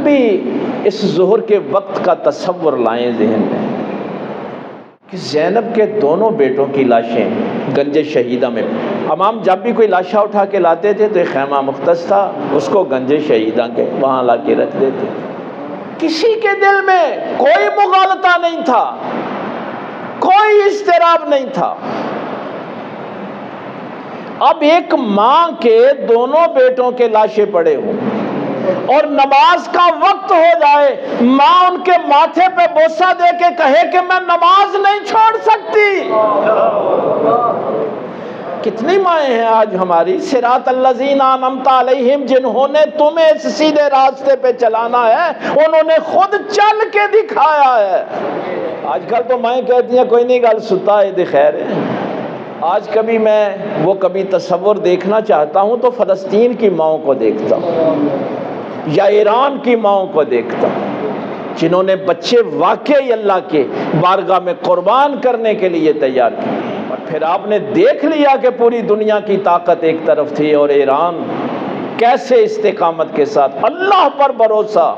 کبھی اس ظہر کے وقت کا تصور لائیں ذہن میں کہ زینب کے دونوں بیٹوں کی لاشیں گنج شہیدہ میں، امام جب بھی کوئی لاشیں اٹھا کے لاتے تھے تو ایک خیمہ مختص تھا، اس کو گنج شہیدہ کے وہاں لا کے رکھ دیتے، کسی کے دل میں کوئی مغالطہ نہیں تھا، کوئی اضطراب نہیں تھا۔ اب ایک ماں کے دونوں بیٹوں کے لاشیں پڑے ہوں اور نماز کا وقت ہو جائے، ماں ان کے ماتھے پہ بوسہ دے کے کہے کہ میں نماز نہیں چھوڑ سکتی۔ کتنی مائیں ہیں آج ہماری، صراط الذین انعمت علیہم، جنہوں نے تمہیں اس سیدھے راستے پہ چلانا ہے انہوں نے خود چل کے دکھایا ہے۔ آج کل تو مائیں کہتی ہیں کوئی نہیں گل ستا ہے دی خیر ہے۔ آج کبھی میں وہ کبھی تصور دیکھنا چاہتا ہوں تو فلسطین کی ماؤں کو دیکھتا ہوں یا ایران کی ماؤں کو دیکھتا ہوں جنہوں نے بچے واقعی اللہ کے بارگاہ میں قربان کرنے کے لیے تیار کیے، اور پھر آپ نے دیکھ لیا کہ پوری دنیا کی طاقت ایک طرف تھی اور ایران کیسے استقامت کے ساتھ اللہ پر بھروسہ